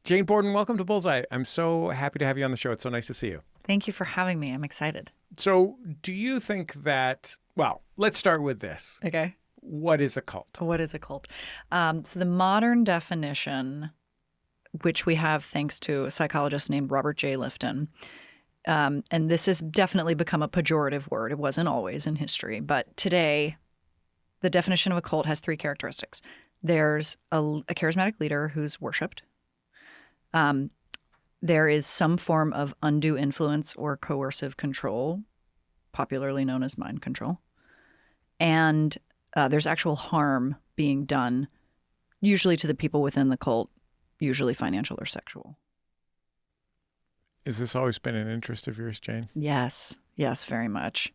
Jane Borden, welcome to Bullseye. I'm so happy to have you on the show. It's so nice to see you. Thank you for having me. I'm excited. So do you think that, well, let's start with this. Okay. What is a cult? What is a cult? So the modern definition, which we have thanks to a psychologist named Robert J. Lifton, and this has definitely become a pejorative word. It wasn't always in history. But today, the definition of a cult has three characteristics. There's a charismatic leader who's worshipped. There is some form of undue influence or coercive control, popularly known as mind control. And there's actual harm being done, usually to the people within the cult, usually financial or sexual. Has this always been an interest of yours, Jane? Yes, very much.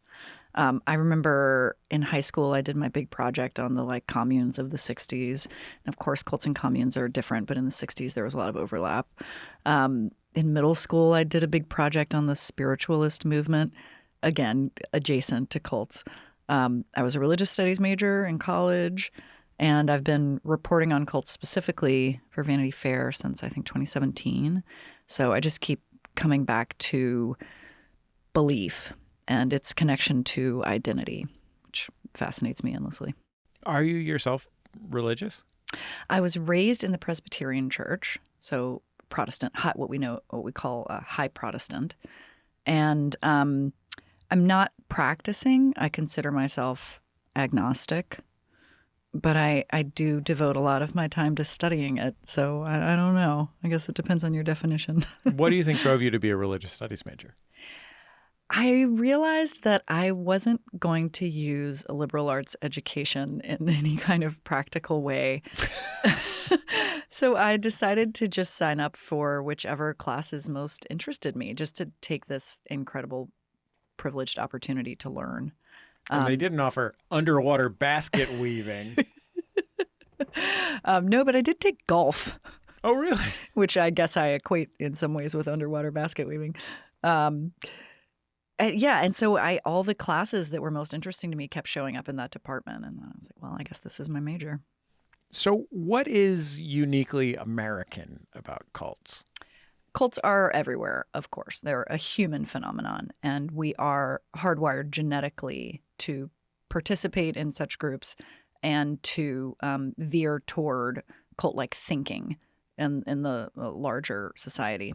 I remember in high school, I did my big project on the communes of the 60s. And of course, cults and communes are different, but in the 60s, there was a lot of overlap. In middle school, I did a big project on the spiritualist movement, again, adjacent to cults. I was a religious studies major in college, and I've been reporting on cults specifically for Vanity Fair since, I think, 2017. So I just keep coming back to belief and its connection to identity, which fascinates me endlessly. Are you yourself religious? I was raised in the Presbyterian Church, so Protestant, what we call a high Protestant. And I'm not practicing. I consider myself agnostic, but I do devote a lot of my time to studying it. So I don't know. I guess it depends on your definition. What do you think drove you to be a religious studies major? I realized that I wasn't going to use a liberal arts education in any kind of practical way. So I decided to just sign up for whichever classes most interested me, just to take this incredible privileged opportunity to learn. And they didn't offer underwater basket weaving. No, but I did take golf. Oh, really? Which I guess I equate in some ways with underwater basket weaving. And so all the classes that were most interesting to me kept showing up in that department. And I was like, well, I guess this is my major. So what is uniquely American about cults? Cults are everywhere, of course. They're a human phenomenon, and we are hardwired genetically to participate in such groups and to veer toward cult-like thinking in the larger society.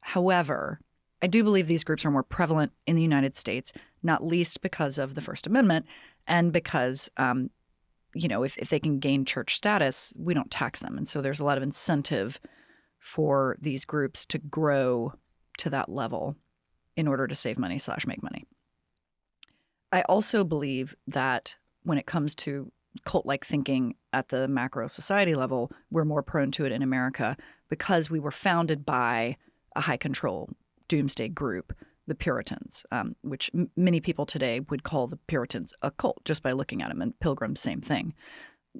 However, I do believe these groups are more prevalent in the United States, not least because of the First Amendment and because, if they can gain church status, we don't tax them. And so there's a lot of incentive for these groups to grow to that level in order to save money / make money. I also believe that when it comes to cult-like thinking at the macro society level, we're more prone to it in America because we were founded by a high control doomsday group, the Puritans, which many people today would call the Puritans a cult just by looking at them, and Pilgrims, same thing.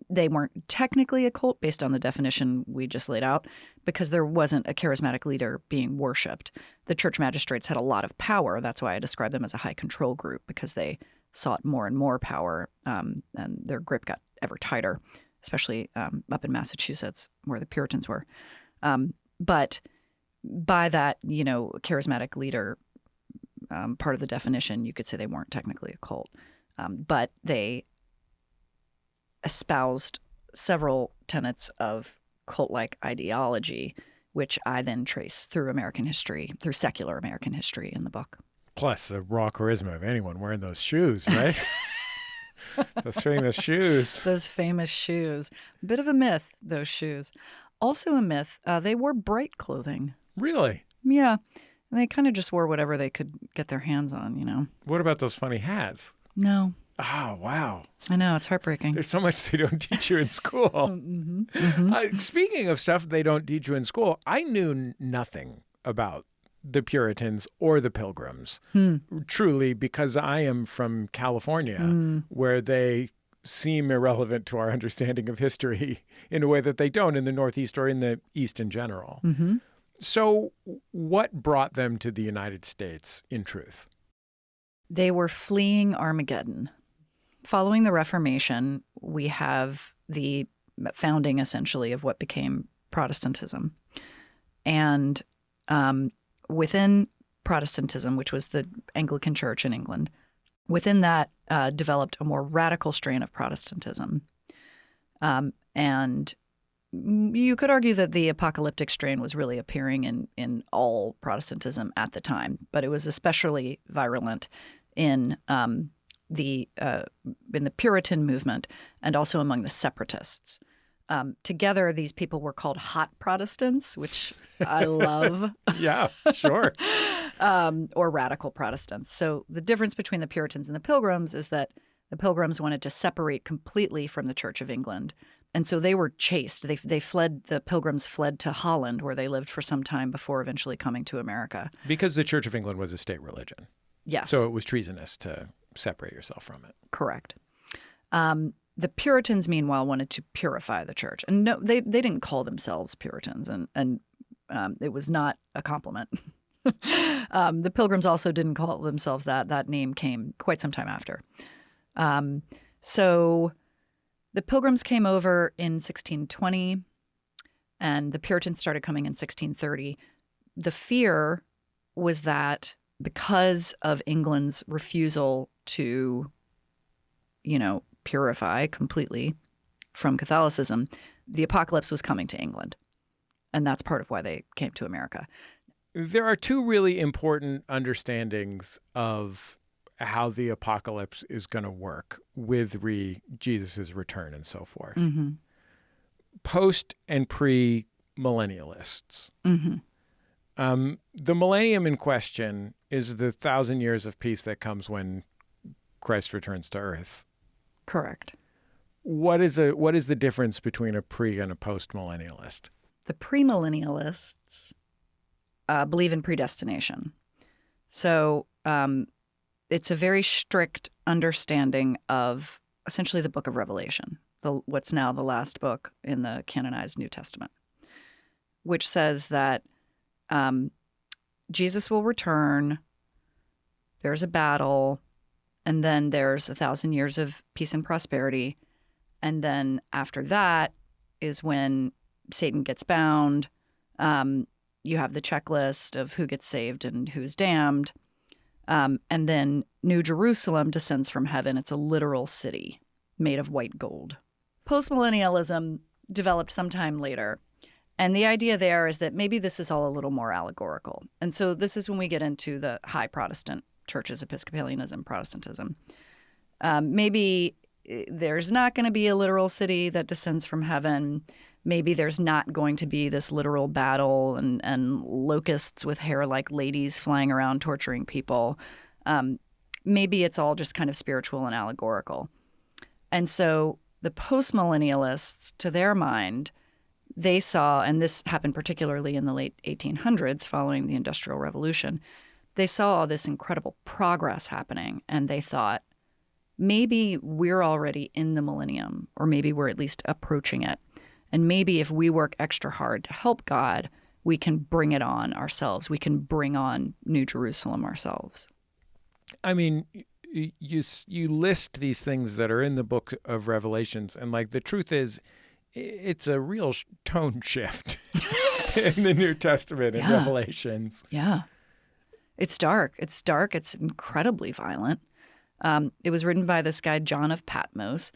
They weren't technically a cult based on the definition we just laid out because there wasn't a charismatic leader being worshipped. The church magistrates had a lot of power. That's why I describe them as a high control group, because they sought more and more power, and their grip got ever tighter, especially up in Massachusetts where the Puritans were. But by that, charismatic leader part of the definition, you could say they weren't technically a cult, but they espoused several tenets of cult-like ideology, which I then trace through American history, through secular American history in the book. Plus the raw charisma of anyone wearing those shoes, right? Those famous shoes. Those famous shoes. Bit of a myth, those shoes. Also a myth, they wore bright clothing. Really? Yeah. And they kind of just wore whatever they could get their hands on, What about those funny hats? No. Oh, wow. I know. It's heartbreaking. There's so much they don't teach you in school. Mm-hmm. Mm-hmm. Speaking of stuff they don't teach you in school, I knew nothing about the Puritans or the Pilgrims, truly, because I am from California, where they seem irrelevant to our understanding of history in a way that they don't in the Northeast or in the East in general. Mm-hmm. So what brought them to the United States, in truth? They were fleeing Armageddon. Following the Reformation, we have the founding, essentially, of what became Protestantism. And within Protestantism, which was the Anglican Church in England, within that developed a more radical strain of Protestantism. And you could argue that the apocalyptic strain was really appearing in all Protestantism at the time, but it was especially virulent in the Puritan movement and also among the separatists. Together, these people were called hot Protestants, which I love. Yeah, sure. Or radical Protestants. So the difference between the Puritans and the Pilgrims is that the Pilgrims wanted to separate completely from the Church of England. And so they were chased. They fled. The Pilgrims fled to Holland, where they lived for some time before eventually coming to America. Because the Church of England was a state religion. Yes. So it was treasonous to separate yourself from it. Correct. The Puritans, meanwhile, wanted to purify the church. And no, they didn't call themselves Puritans, and it was not a compliment. The Pilgrims also didn't call themselves that. That name came quite some time after. So the Pilgrims came over in 1620, and the Puritans started coming in 1630. The fear was that because of England's refusal to, purify completely from Catholicism, the apocalypse was coming to England. And that's part of why they came to America. There are two really important understandings of how the apocalypse is going to work with Jesus' return and so forth. Mm-hmm. Post and pre-millennialists. Mm-hmm. The millennium in question is the 1,000 years of peace that comes when Christ returns to earth. Correct. What is the difference between a pre and a post-millennialist? The premillennialists believe in predestination. So it's a very strict understanding of essentially the book of Revelation, what's now the last book in the canonized New Testament, which says that Jesus will return, there's a battle, and then there's 1,000 years of peace and prosperity. And then after that is when Satan gets bound. You have the checklist of who gets saved and who's damned. And then New Jerusalem descends from heaven. It's a literal city made of white gold. Postmillennialism developed sometime later. And the idea there is that maybe this is all a little more allegorical. And so this is when we get into the high Protestant churches, Episcopalianism, Protestantism. Maybe there's not going to be a literal city that descends from heaven. Maybe there's not going to be this literal battle and locusts with hair like ladies flying around torturing people. Maybe it's all just kind of spiritual and allegorical. And so the postmillennialists, to their mind, they saw, and this happened particularly in the late 1800s following the Industrial Revolution, they saw all this incredible progress happening, and they thought, maybe we're already in the millennium, or maybe we're at least approaching it. And maybe if we work extra hard to help God, we can bring it on ourselves. We can bring on New Jerusalem ourselves. I mean, you list these things that are in the book of Revelations, and the truth is, it's a real tone shift in the New Testament and Revelations. Yeah. It's dark. It's dark. It's incredibly violent. It was written by this guy, John of Patmos,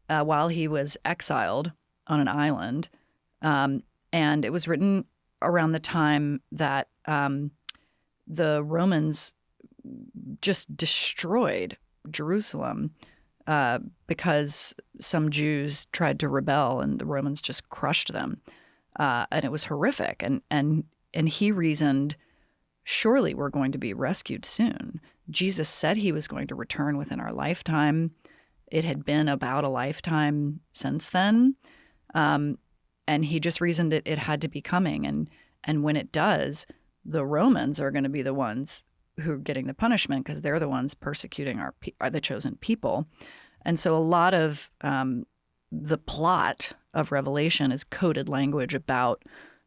while he was exiled on an island. And it was written around the time that the Romans just destroyed Jerusalem because some Jews tried to rebel and the Romans just crushed them. And it was horrific. And he reasoned, surely we're going to be rescued soon. Jesus said he was going to return within our lifetime. It had been about a lifetime since then. And he just reasoned it had to be coming. And when it does, the Romans are going to be the ones who are getting the punishment because they're the ones persecuting the chosen people. And so a lot of the plot of Revelation is coded language about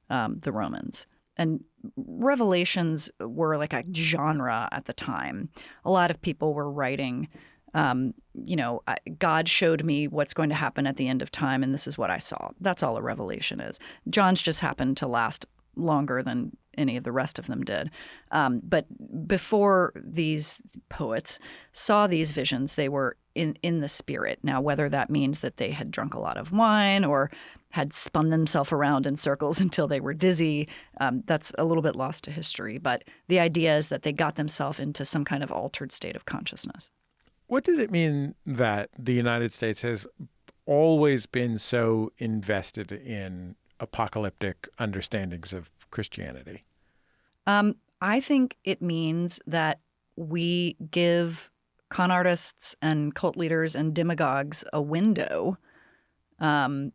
the Romans. And Revelations were like a genre at the time. A lot of people were writing, God showed me what's going to happen at the end of time, and this is what I saw. That's all a revelation is. John's just happened to last longer than any of the rest of them did. But before these poets saw these visions, they were in the spirit. Now, whether that means that they had drunk a lot of wine or had spun themselves around in circles until they were dizzy, that's a little bit lost to history. But the idea is that they got themselves into some kind of altered state of consciousness. What does it mean that the United States has always been so invested in apocalyptic understandings of Christianity? I think it means that we give con artists and cult leaders and demagogues a window into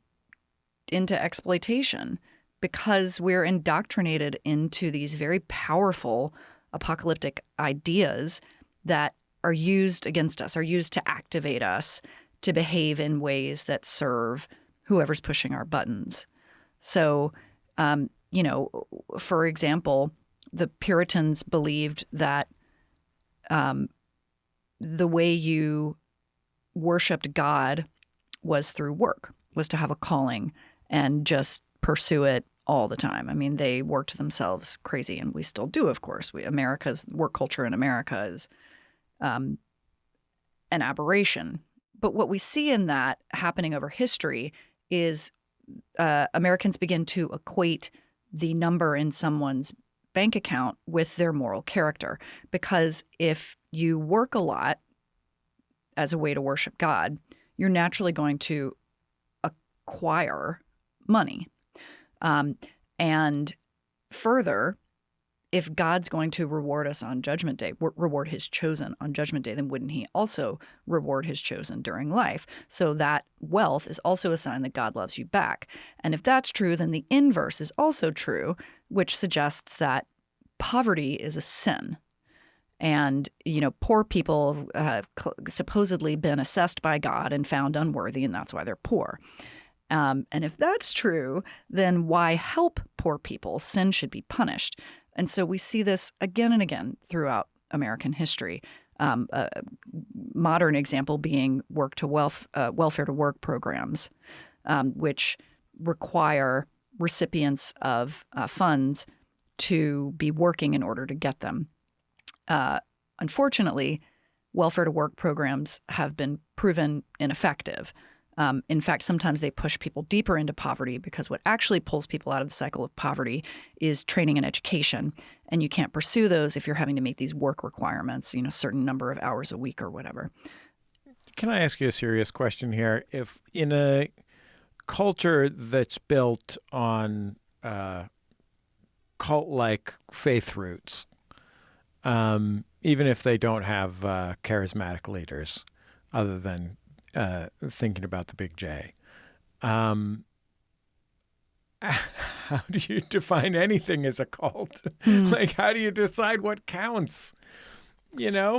exploitation because we're indoctrinated into these very powerful apocalyptic ideas that are used against us, are used to activate us to behave in ways that serve whoever's pushing our buttons. So, for example, the Puritans believed that the way you worshiped God was through work, was to have a calling and just pursue it all the time. I mean, they worked themselves crazy, and we still do, of course. America's work culture in America is an aberration. But what we see in that happening over history is Americans begin to equate the number in someone's bank account with their moral character. Because if you work a lot as a way to worship God, you're naturally going to acquire money. And further, if God's going to reward us on Judgment Day, reward his chosen on Judgment Day, then wouldn't he also reward his chosen during life? So that wealth is also a sign that God loves you back. And if that's true, then the inverse is also true, which suggests that poverty is a sin. And, poor people have supposedly been assessed by God and found unworthy, and that's why they're poor. And if that's true, then why help poor people? Sin should be punished. And so we see this again and again throughout American history. A modern example being welfare to work programs, which require recipients of funds to be working in order to get them. Unfortunately, welfare to work programs have been proven ineffective. In fact, sometimes they push people deeper into poverty because what actually pulls people out of the cycle of poverty is training and education. And you can't pursue those if you're having to meet these work requirements, a certain number of hours a week or whatever. Can I ask you a serious question here? If in a culture that's built on cult-like faith roots, even if they don't have charismatic leaders other than thinking about the big J. How do you define anything as a cult? Like, how do you decide what counts? Yeah.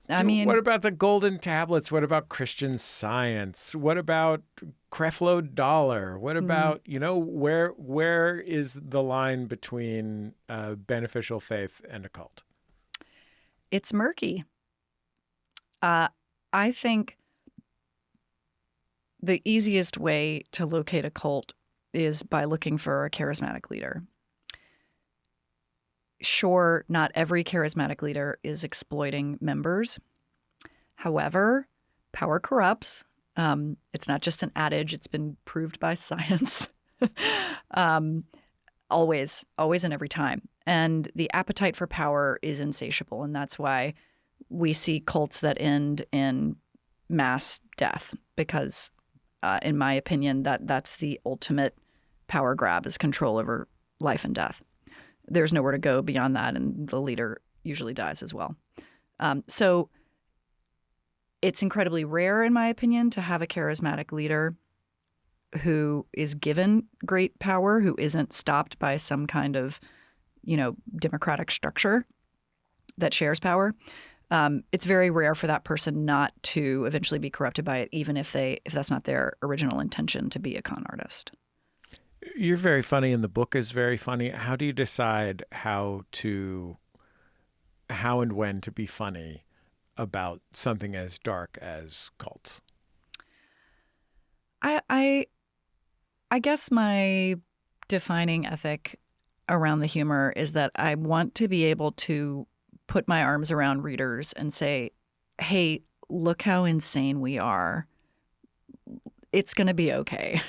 What about the golden tablets? What about Christian Science? What about Creflo Dollar? What about, where is the line between beneficial faith and a cult? It's murky. I think the easiest way to locate a cult is by looking for a charismatic leader. Sure, not every charismatic leader is exploiting members. However, power corrupts. It's not just an adage. It's been proved by science. Always and every time. And the appetite for power is insatiable. And that's why we see cults that end in mass death because in my opinion, that's the ultimate power grab is control over life and death. There's nowhere to go beyond that, and the leader usually dies as well. So it's incredibly rare, in my opinion, to have a charismatic leader who is given great power, who isn't stopped by some kind of, democratic structure that shares power. It's very rare for that person not to eventually be corrupted by it, even if that's not their original intention to be a con artist. You're very funny, and the book is very funny. How do you decide how and when to be funny about something as dark as cults? I guess my defining ethic around the humor is that I want to be able to put my arms around readers and say, hey, look how insane we are. It's going to be okay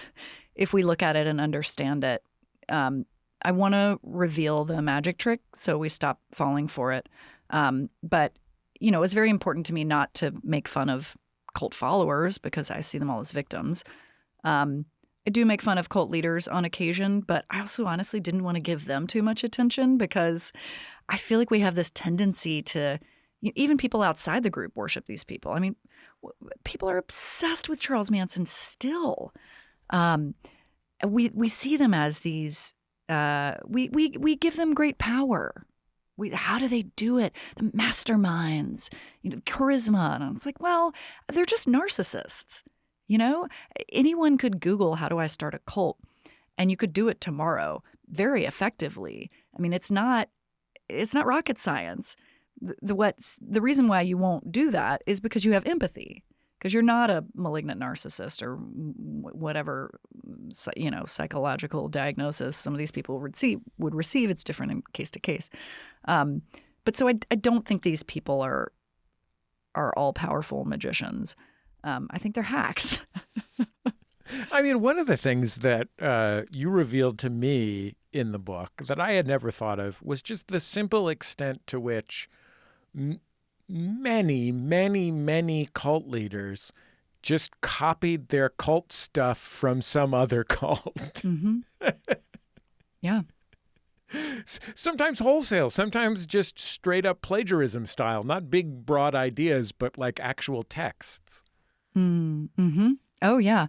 if we look at it and understand it. I want to reveal the magic trick so we stop falling for it. But, it's very important to me not to make fun of cult followers because I see them all as victims. I do make fun of cult leaders on occasion, but I also honestly didn't want to give them too much attention because I feel like we have this tendency to, even people outside the group worship these people. I mean, people are obsessed with Charles Manson still. We see them as these, we give them great power. How do they do it? The masterminds, charisma. And it's like, well, they're just narcissists. Anyone could Google, how do I start a cult? And you could do it tomorrow very effectively. I mean, it's not rocket science. The reason why you won't do that is because you have empathy, because you're not a malignant narcissist or whatever, psychological diagnosis some of these people would receive. It's different in case to case. But so I don't think these people are all powerful magicians. I think they're hacks. I mean, one of the things that you revealed to me in the book that I had never thought of was just the simple extent to which many, many, many cult leaders just copied their cult stuff from some other cult. Mm-hmm. Yeah. Sometimes wholesale, sometimes just straight up plagiarism style, not big, broad ideas, but like actual texts. Mm-hmm. Oh, yeah.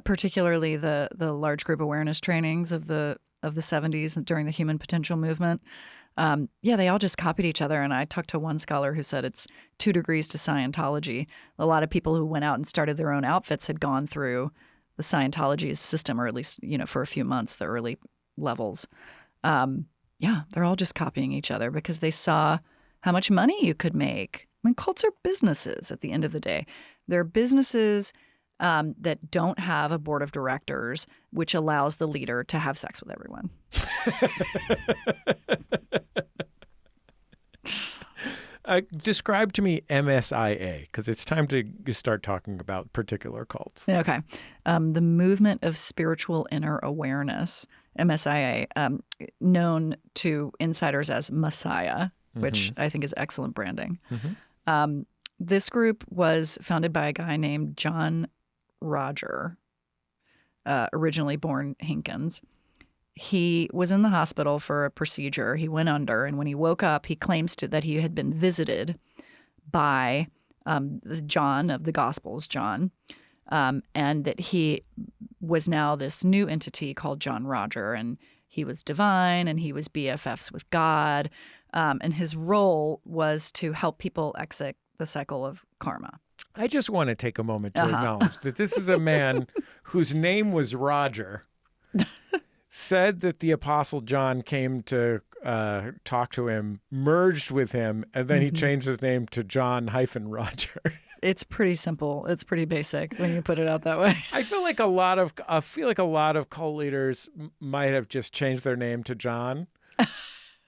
Particularly the large group awareness trainings of the 70s during the human potential movement. They all just copied each other. And I talked to one scholar who said it's 2 degrees to Scientology. A lot of people who went out and started their own outfits had gone through the Scientology system, or at least, for a few months, the early levels. They're all just copying each other because they saw how much money you could make. I mean, cults are businesses at the end of the day. They're businesses that don't have a board of directors, which allows the leader to have sex with everyone. Describe to me MSIA, because it's time to start talking about particular cults. Okay. The Movement of Spiritual Inner Awareness, MSIA, known to insiders as Messiah, which I think is excellent branding. Mm-hmm. This group was founded by a guy named John Roger, originally born Hinkins. He was in the hospital for a procedure. He went under, and when he woke up, he claims that he had been visited by John of the Gospels, John, and that he was now this new entity called John Roger, and he was divine, and he was BFFs with God, and his role was to help people exit the cycle of karma. I just want to take a moment to acknowledge that this is a man whose name was Roger, said that the Apostle John came to talk to him, merged with him, and then he changed his name to John-Roger. It's pretty simple. It's pretty basic when you put it out that way. I feel like a lot of cult leaders might have just changed their name to John.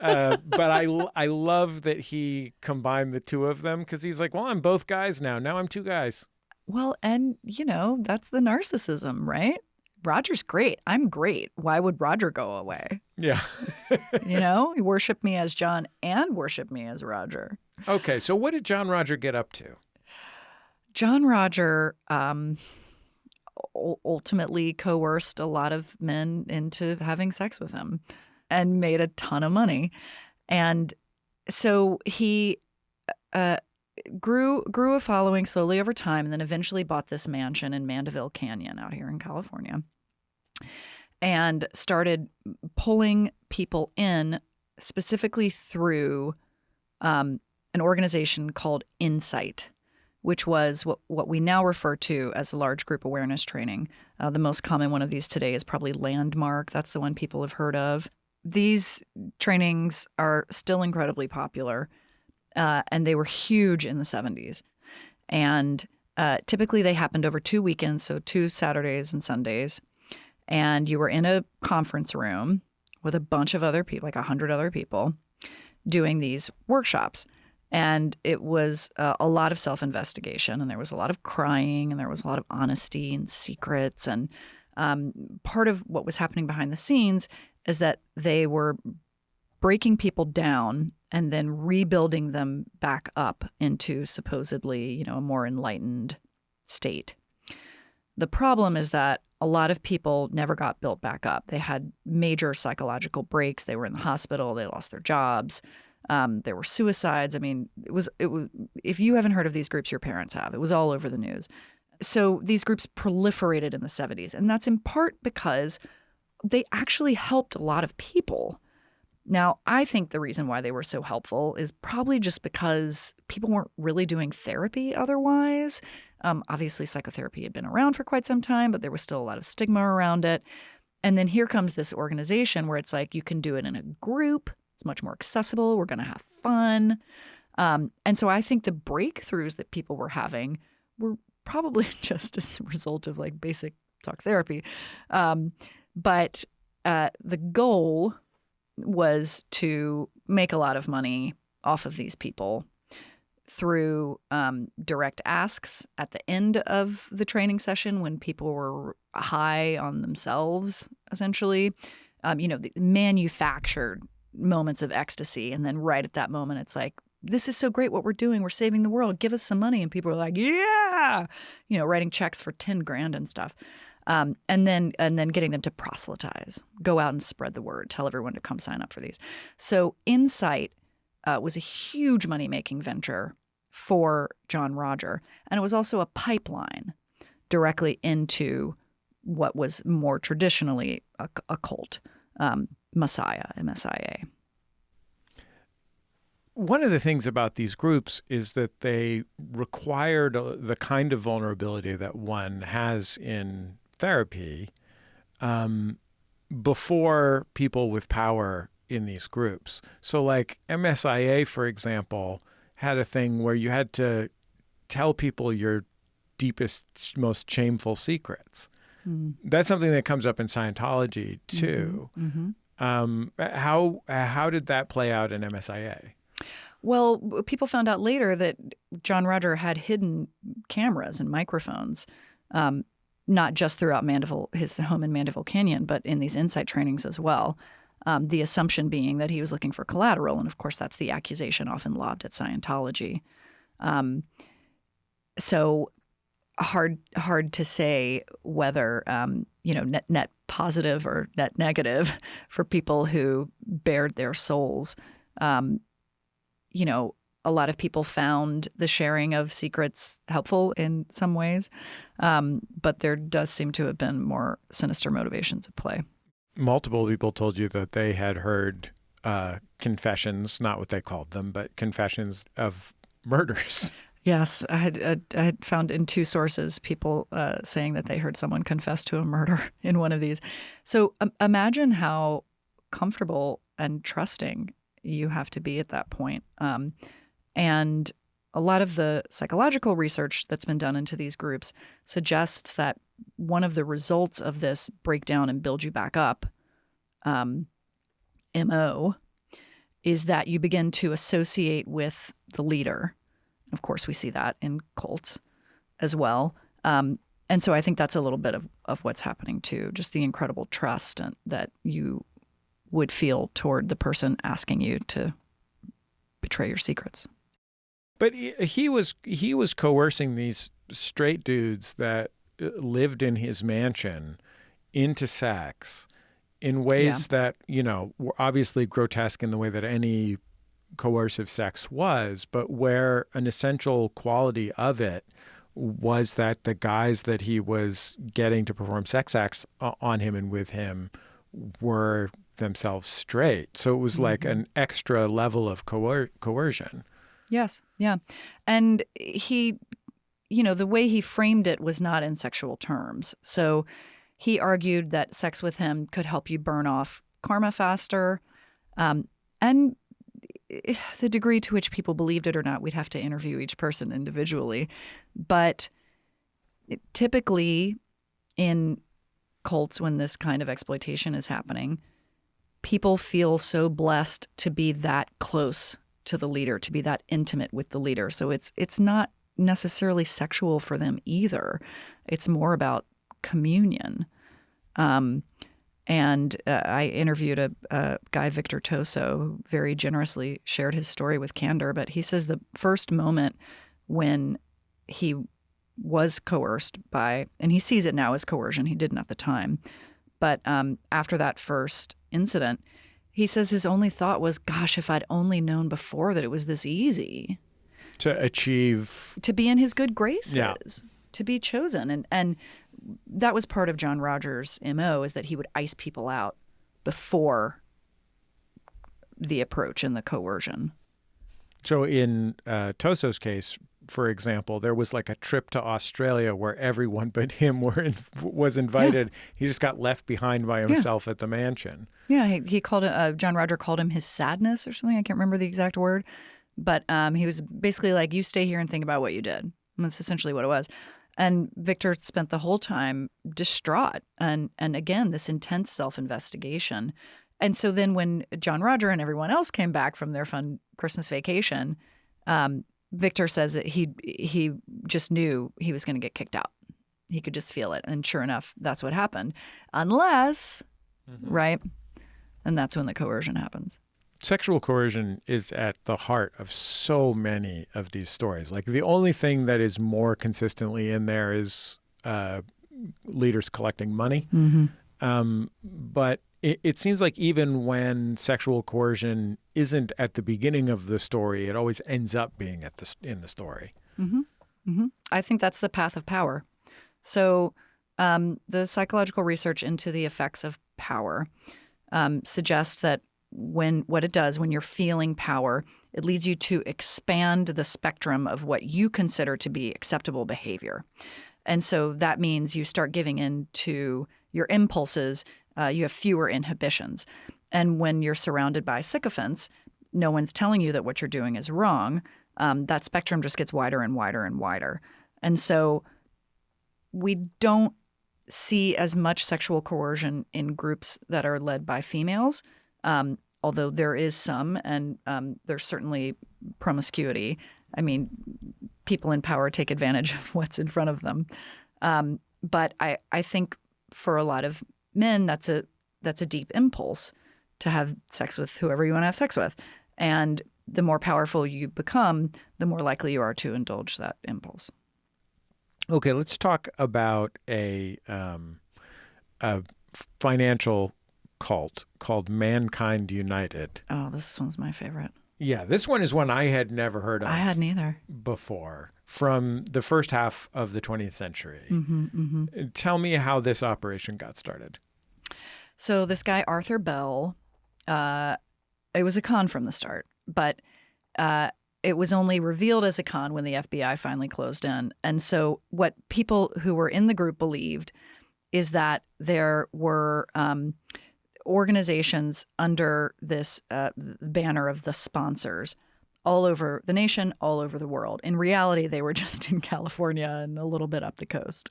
But I love that he combined the two of them, because he's like, well, I'm both guys now. Now I'm two guys. Well, and, that's the narcissism, right? Roger's great. I'm great. Why would Roger go away? Yeah. You worship me as John and worship me as Roger. Okay, so what did John Roger get up to? John Roger ultimately coerced a lot of men into having sex with him and made a ton of money. And so he grew a following slowly over time, and then eventually bought this mansion in Mandeville Canyon out here in California, and started pulling people in specifically through an organization called Insight, which was what we now refer to as a large group awareness training. The most common one of these today is probably Landmark. That's the one people have heard of. These trainings are still incredibly popular, and they were huge in the 70s. And typically they happened over 2 weekends, so 2 Saturdays and Sundays. And you were in a conference room with a bunch of other people, like 100 other people, doing these workshops. And it was a lot of self-investigation, and there was a lot of crying, and there was a lot of honesty and secrets. And part of what was happening behind the scenes is that they were breaking people down and then rebuilding them back up into supposedly, a more enlightened state. The problem is that a lot of people never got built back up. They had major psychological breaks. They were in the hospital. They lost their jobs. There were suicides. I mean, it was. If you haven't heard of these groups, your parents have. It was all over the news. So these groups proliferated in the 70s, and that's in part because they actually helped a lot of people. Now, I think the reason why they were so helpful is probably just because people weren't really doing therapy otherwise. Obviously, psychotherapy had been around for quite some time, but there was still a lot of stigma around it. And then here comes this organization where it's like you can do it in a group. It's much more accessible. We're going to have fun. And so I think the breakthroughs that people were having were probably just as the result of like basic talk therapy. But the goal was to make a lot of money off of these people through direct asks at the end of the training session when people were high on themselves, essentially. The manufactured moments of ecstasy. And then right at that moment, it's like, this is so great what we're doing. We're saving the world. Give us some money. And people are like, yeah, writing checks for 10 grand and stuff. And then getting them to proselytize, go out and spread the word, tell everyone to come sign up for these. So Insight was a huge money-making venture for John Roger. And it was also a pipeline directly into what was more traditionally a cult, Messiah, MSIA. One of the things about these groups is that they required the kind of vulnerability that one has in therapy before people with power in these groups. So like MSIA, for example, had a thing where you had to tell people your deepest, most shameful secrets. Mm. That's something that comes up in Scientology too. Mm-hmm. How did that play out in MSIA? Well, people found out later that John Roger had hidden cameras and microphones, not just throughout his home in Mandeville Canyon, but in these Insight trainings as well. The assumption being that he was looking for collateral. And of course, that's the accusation often lobbed at Scientology. So hard to say whether, net positive or net negative for people who bared their souls. A lot of people found the sharing of secrets helpful in some ways, but there does seem to have been more sinister motivations at play. Multiple people told you that they had heard confessions, not what they called them, but confessions of murders. Yes, I had found in two sources people saying that they heard someone confess to a murder in one of these. So imagine how comfortable and trusting you have to be at that point. And a lot of the psychological research that's been done into these groups suggests that one of the results of this breakdown and build you back up MO is that you begin to associate with the leader. Of course, we see that in cults as well. And so I think that's a little bit of what's happening too, just the incredible trust that you would feel toward the person asking you to betray your secrets. But he was coercing these straight dudes that lived in his mansion into sex in ways that, were obviously grotesque in the way that any coercive sex was, but where an essential quality of it was that the guys that he was getting to perform sex acts on him and with him were themselves straight. So it was like an extra level of coercion. Yes. Yeah. And he, the way he framed it was not in sexual terms. So he argued that sex with him could help you burn off karma faster. And the degree to which people believed it or not, we'd have to interview each person individually. But typically in cults, when this kind of exploitation is happening, people feel so blessed to be that close to the leader, to be that intimate with the leader. So it's not necessarily sexual for them either. It's more about communion. And I interviewed a guy, Victor Toso, who very generously shared his story with candor. But he says the first moment when he was coerced by, and he sees it now as coercion, he didn't at the time, but after that first incident, he says his only thought was, gosh, if I'd only known before that it was this easy. To achieve. To be in his good graces. Yeah. To be chosen. And that was part of John Rogers' MO, is that he would ice people out before the approach and the coercion. So in Toso's case, for example, there was like a trip to Australia where everyone but him was invited. Yeah. He just got left behind by himself at the mansion. Yeah, he called it, John Roger called him his sadness or something. I can't remember the exact word. But he was basically like, you stay here and think about what you did. And that's essentially what it was. And Victor spent the whole time distraught. And again, this intense self-investigation. And so then when John Roger and everyone else came back from their fun Christmas vacation, Victor says that he just knew he was going to get kicked out. He could just feel it. And sure enough, that's what happened. Unless, right? And that's when the coercion happens. Sexual coercion is at the heart of so many of these stories. Like the only thing that is more consistently in there is leaders collecting money. But it seems like even when sexual coercion isn't at the beginning of the story, it always ends up being in the story. I think that's the path of power. So the psychological research into the effects of power suggests that what it does when you're feeling power, it leads you to expand the spectrum of what you consider to be acceptable behavior. And so that means you start giving in to your impulses. You have fewer inhibitions. And when you're surrounded by sycophants, no one's telling you that what you're doing is wrong. That spectrum just gets wider and wider and wider. And so we don't see as much sexual coercion in groups that are led by females, although there is some, and there's certainly promiscuity. I mean, people in power take advantage of what's in front of them. But I think for a lot of men, that's a deep impulse to have sex with whoever you want to have sex with. And the more powerful you become, the more likely you are to indulge that impulse. Okay, let's talk about a financial cult called Mankind United. Oh, this one's my favorite. Yeah, this one is one I had never heard of. I hadn't either. Before, from the first half of the 20th century. Tell me how this operation got started. So this guy, Arthur Bell, it was a con from the start, but it was only revealed as a con when the FBI finally closed in. And so what people who were in the group believed is that there were organizations under this banner of the sponsors all over the nation, all over the world. In reality, they were just in California and a little bit up the coast.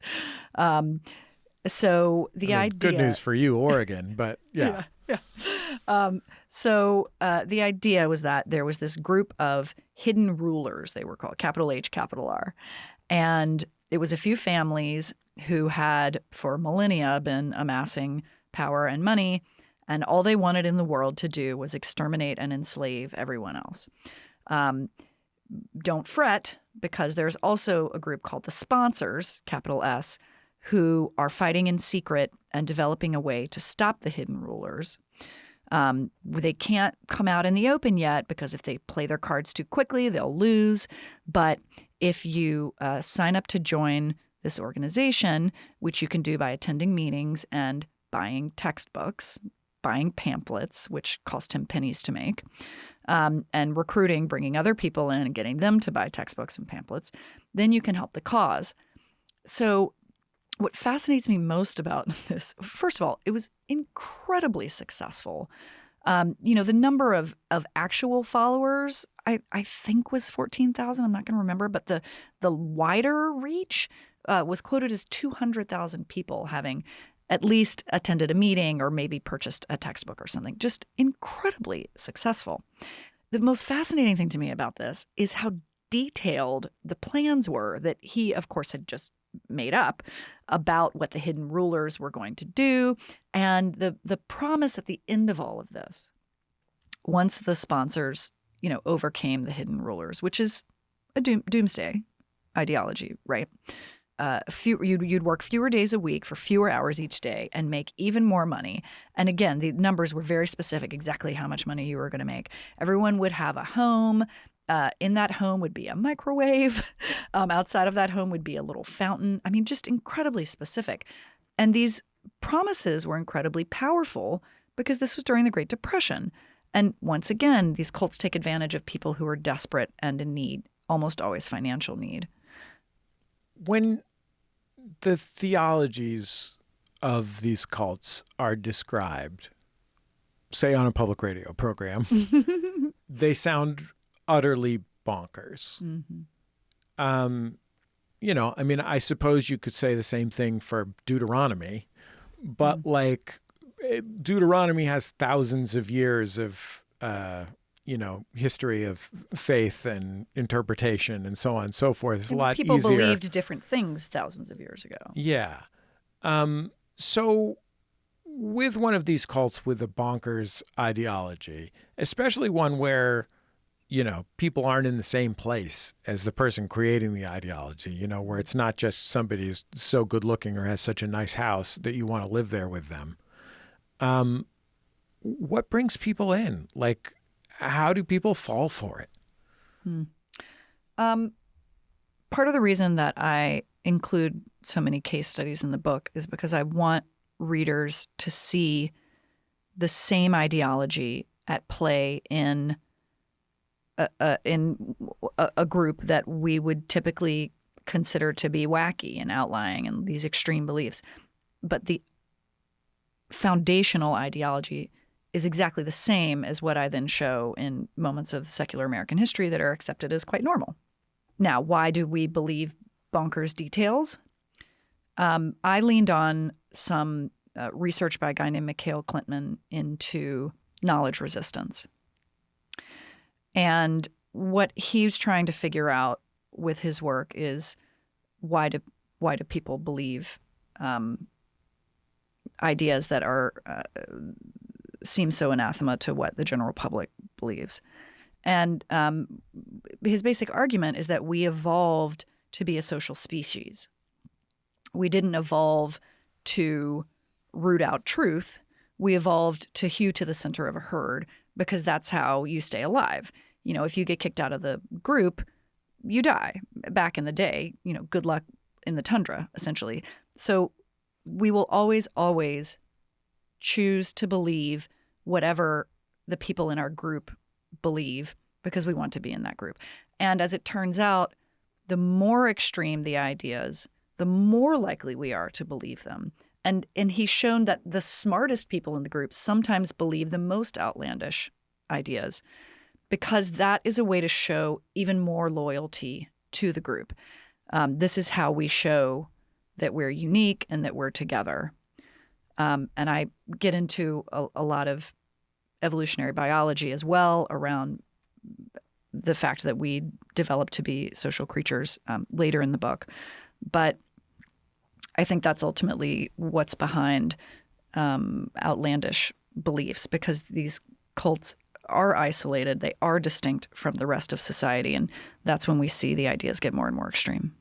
So the idea... Good news for you, Oregon, but yeah. So the idea was that there was this group of hidden rulers, they were called, capital H, capital R. And it was a few families who had, for millennia, been amassing power and money, and all they wanted in the world to do was exterminate and enslave everyone else. Don't fret, because there's also a group called the sponsors, capital S, who are fighting in secret and developing a way to stop the hidden rulers. They can't come out in the open yet, because if they play their cards too quickly, they'll lose. But if you sign up to join this organization, which you can do by attending meetings and buying textbooks, buying pamphlets, which cost him pennies to make, and recruiting, bringing other people in and getting them to buy textbooks and pamphlets, then you can help the cause. So what fascinates me most about this, first of all, it was incredibly successful. The number of actual followers, I think was 14,000. I'm not going to remember, but the wider reach was quoted as 200,000 people having at least attended a meeting or maybe purchased a textbook or something. Just incredibly successful. The most fascinating thing to me about this is how detailed the plans were that he, of course, had just made up about what the hidden rulers were going to do, and the promise at the end of all of this, once the sponsors, overcame the hidden rulers, which is a doomsday ideology, right? You'd work fewer days a week for fewer hours each day and make even more money. And again, the numbers were very specific, exactly how much money you were going to make. Everyone would have a home. In that home would be a microwave. Outside of that home would be a little fountain. I mean, just incredibly specific. And these promises were incredibly powerful because this was during the Great Depression. And once again, these cults take advantage of people who are desperate and in need, almost always financial need. When the theologies of these cults are described, say on a public radio program, they sound utterly bonkers. Mm-hmm. I suppose you could say the same thing for Deuteronomy, but Deuteronomy has thousands of years of, history of faith and interpretation and so on and so forth. It's a lot people easier. Believed different things thousands of years ago. Yeah. So with one of these cults with a bonkers ideology, especially one where, people aren't in the same place as the person creating the ideology, where it's not just somebody who's so good looking or has such a nice house that you want to live there with them. What brings people in? Like, how do people fall for it? Part of the reason that I include so many case studies in the book is because I want readers to see the same ideology at play in a group that we would typically consider to be wacky and outlying and these extreme beliefs. But the foundational ideology is exactly the same as what I then show in moments of secular American history that are accepted as quite normal. Now, why do we believe bonkers details? I leaned on some research by a guy named Mikhail Klintman into knowledge resistance. And what he's trying to figure out with his work is why do people believe ideas that are seem so anathema to what the general public believes. And his basic argument is that we evolved to be a social species. We didn't evolve to root out truth. We evolved to hew to the center of a herd because that's how you stay alive. If you get kicked out of the group, you die. Back in the day, good luck in the tundra, essentially. So we will always, always choose to believe whatever the people in our group believe because we want to be in that group. And as it turns out, the more extreme the ideas, the more likely we are to believe them. And he's shown that the smartest people in the group sometimes believe the most outlandish ideas because that is a way to show even more loyalty to the group. This is how we show that we're unique and that we're together. And I get into a lot of evolutionary biology as well around the fact that we develop to be social creatures later in the book. But I think that's ultimately what's behind outlandish beliefs, because these cults are isolated. They are distinct from the rest of society. And that's when we see the ideas get more and more extreme.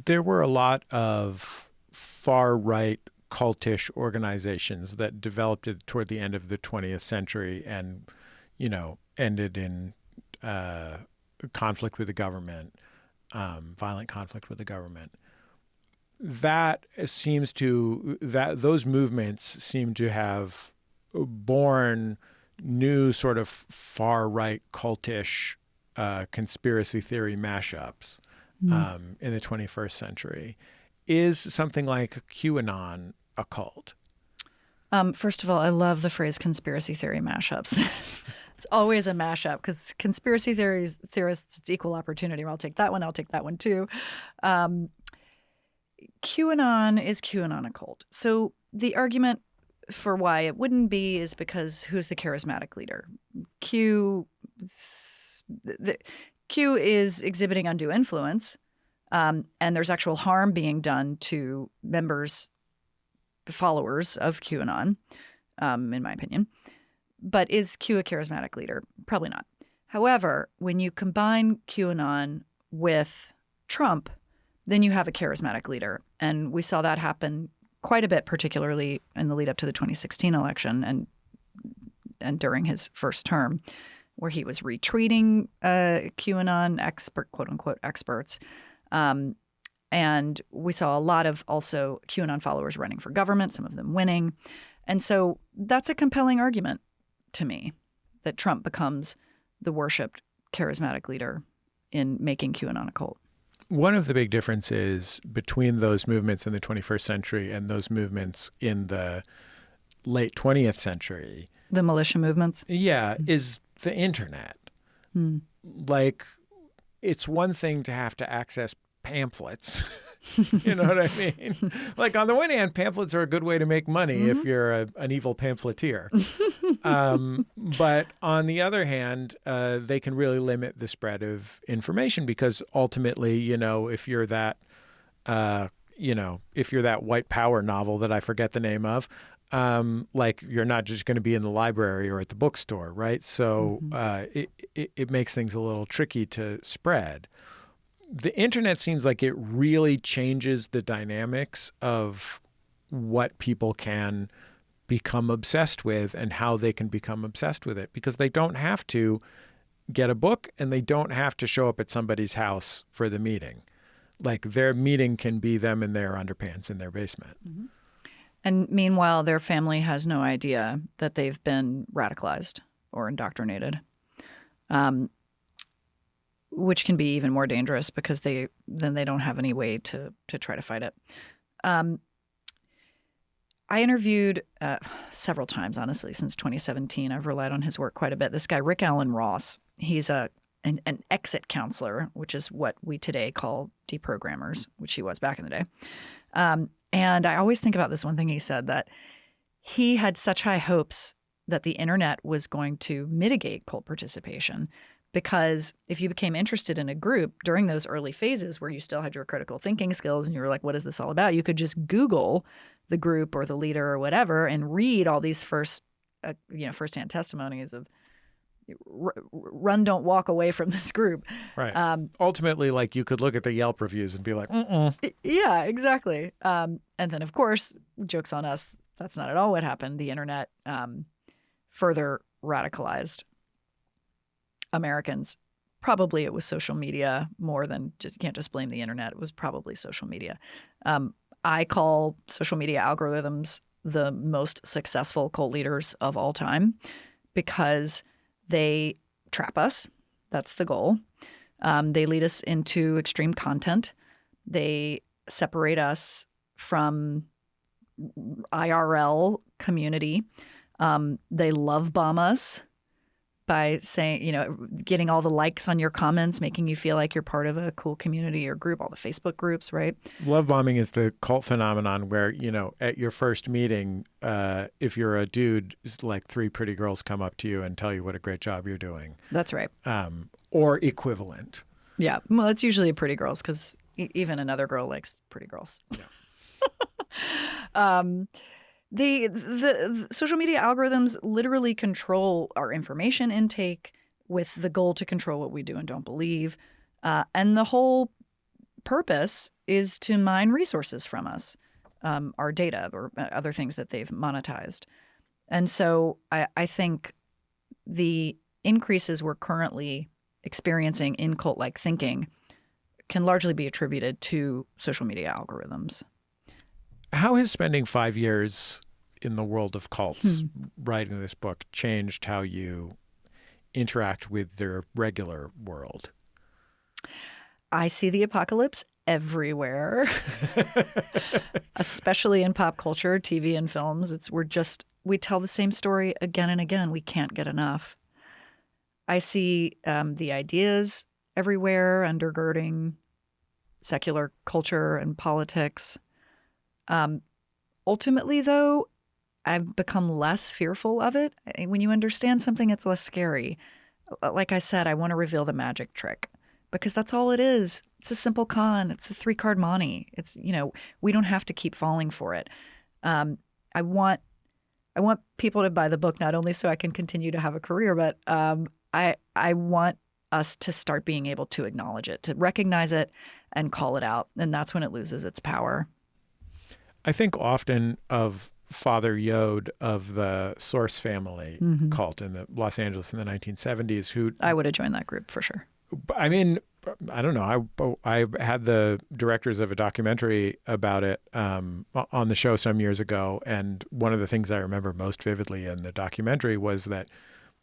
There were a lot of far-right cultish organizations that developed toward the end of the 20th century and, ended in conflict with the government, violent conflict with the government. Those movements seem to have born new sort of far-right cultish conspiracy theory mashups in the 21st century. Is something like QAnon a cult? First of all, I love the phrase conspiracy theory mashups. It's always a mashup because conspiracy theorists, it's equal opportunity. I'll take that one too. QAnon is QAnon a cult? So the argument for why it wouldn't be is because who's the charismatic leader? Q is exhibiting undue influence, and there's actual harm being done to followers of QAnon, in my opinion. But is Q a charismatic leader? Probably not. However, when you combine QAnon with Trump, then you have a charismatic leader. And we saw that happen quite a bit, particularly in the lead up to the 2016 election and during his first term, where he was retweeting QAnon quote unquote experts. And we saw a lot of also QAnon followers running for government, some of them winning. And so that's a compelling argument to me that Trump becomes the worshipped charismatic leader in making QAnon a cult. One of the big differences between those movements in the 21st century and those movements in the late 20th century, the militia movements, is the internet. Like, it's one thing to have to access pamphlets. You know what I mean? Like, on the one hand, pamphlets are a good way to make money if you're an evil pamphleteer. But on the other hand, they can really limit the spread of information because ultimately, if you're that, if you're that white power novel that I forget the name of, like, you're not just going to be in the library or at the bookstore, right? So it makes things a little tricky to spread. The internet seems like it really changes the dynamics of what people can become obsessed with and how they can become obsessed with it, because they don't have to get a book and they don't have to show up at somebody's house for the meeting. Like, their meeting can be them in their underpants in their basement. And meanwhile, their family has no idea that they've been radicalized or indoctrinated. Which can be even more dangerous because they don't have any way to try to fight it. I interviewed several times, honestly, since 2017. I've relied on his work quite a bit. This guy, Rick Allen Ross, he's an exit counselor, which is what we today call deprogrammers, which he was back in the day. And I always think about this one thing he said, that he had such high hopes that the internet was going to mitigate cult participation. Because if you became interested in a group during those early phases where you still had your critical thinking skills and you were like, what is this all about? You could just Google the group or the leader or whatever and read all these firsthand testimonies of run, don't walk away from this group. Right. Ultimately, like, you could look at the Yelp reviews and be like, Yeah, exactly. And then, of course, jokes on us, that's not at all what happened. The internet further radicalized Americans. Probably it was social media more than just, you can't just blame the internet. It was probably social media. I call social media algorithms the most successful cult leaders of all time because they trap us. That's the goal. They lead us into extreme content. They separate us from IRL community. They love bomb us by saying, getting all the likes on your comments, making you feel like you're part of a cool community or group, all the Facebook groups, right? Love bombing is the cult phenomenon where, at your first meeting, if you're a dude, like 3 pretty girls come up to you and tell you what a great job you're doing. That's right. Or equivalent. Yeah. Well, it's usually pretty girls because even another girl likes pretty girls. Yeah. The social media algorithms literally control our information intake with the goal to control what we do and don't believe. And the whole purpose is to mine resources from us, our data or other things that they've monetized. And so I think the increases we're currently experiencing in cult-like thinking can largely be attributed to social media algorithms. How has spending 5 years in the world of cults, writing this book, changed how you interact with their regular world? I see the apocalypse everywhere, especially in pop culture, TV and films. We tell the same story again and again. We can't get enough. I see the ideas everywhere undergirding secular culture and politics. Ultimately, though, I've become less fearful of it. When you understand something, it's less scary. Like I said, I want to reveal the magic trick because that's all it is. It's a simple con. It's a 3-card monte. It's, we don't have to keep falling for it. I want people to buy the book not only so I can continue to have a career, but I want us to start being able to acknowledge it, to recognize it and call it out. And that's when it loses its power. I think often of Father Yod of the Source family cult in Los Angeles in the 1970s, who I would have joined that group for sure. I mean, I don't know. I had the directors of a documentary about it on the show some years ago. And one of the things I remember most vividly in the documentary was that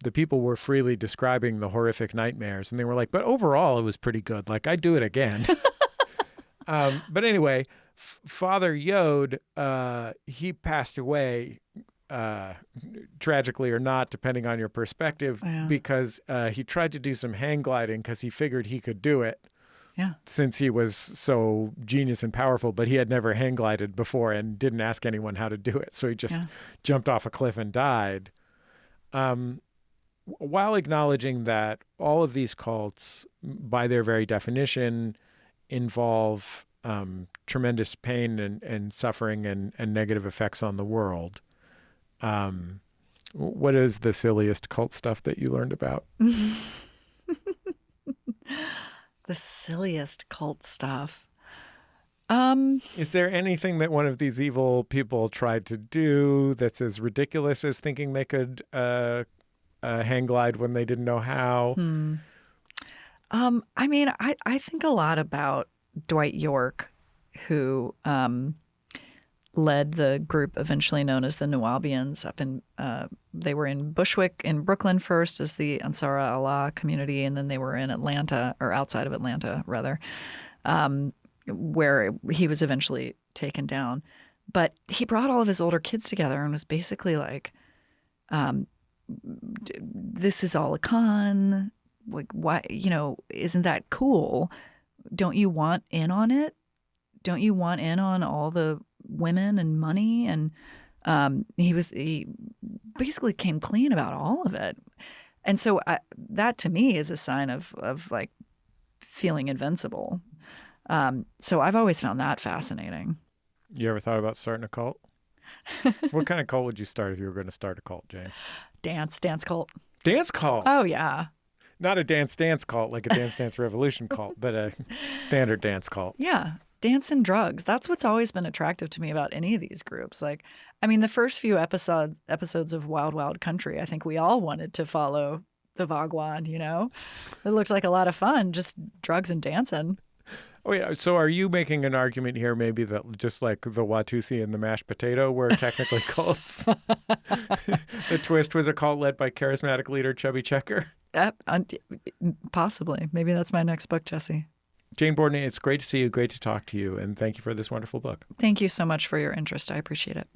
the people were freely describing the horrific nightmares. And they were like, but overall, it was pretty good. Like, I'd do it again. But anyway, Father Yod, he passed away, tragically or not, depending on your perspective, because he tried to do some hang gliding because he figured he could do it. Yeah. Since he was so genius and powerful, but he had never hang glided before and didn't ask anyone how to do it. So he just jumped off a cliff and died. While acknowledging that all of these cults, by their very definition, involve tremendous pain and suffering and negative effects on the world, what is the silliest cult stuff that you learned about? The silliest cult stuff. Is there anything that one of these evil people tried to do that's as ridiculous as thinking they could hang glide when they didn't know how? I mean, I think a lot about Dwight York, who led the group eventually known as the Nuwaubians up in, they were in Bushwick in Brooklyn first as the Ansara Allah community, and then they were in Atlanta, or outside of Atlanta rather, where he was eventually taken down. But he brought all of his older kids together and was basically like, this is all a con. Like, why, isn't that cool? Don't you want in on it? Don't you want in on all the women and money? And he basically came clean about all of it. And so that to me is a sign of like feeling invincible. So I've always found that fascinating. You ever thought about starting a cult? What kind of cult would you start if you were going to start a cult, Jane? Dance cult. Dance cult? Oh, yeah. Not a dance cult, like a Dance Revolution cult, but a standard dance cult. Yeah. Dance and drugs. That's what's always been attractive to me about any of these groups. Like, I mean, the first few episodes of Wild Wild Country, I think we all wanted to follow the Bhagwan, It looked like a lot of fun, just drugs and dancing. Oh, yeah. So are you making an argument here maybe that just like the Watusi and the mashed potato were technically cults? The Twist was a cult led by charismatic leader Chubby Checker? Possibly. Maybe that's my next book, Jesse. Jane Borden, it's great to see you, great to talk to you, and thank you for this wonderful book. Thank you so much for your interest. I appreciate it.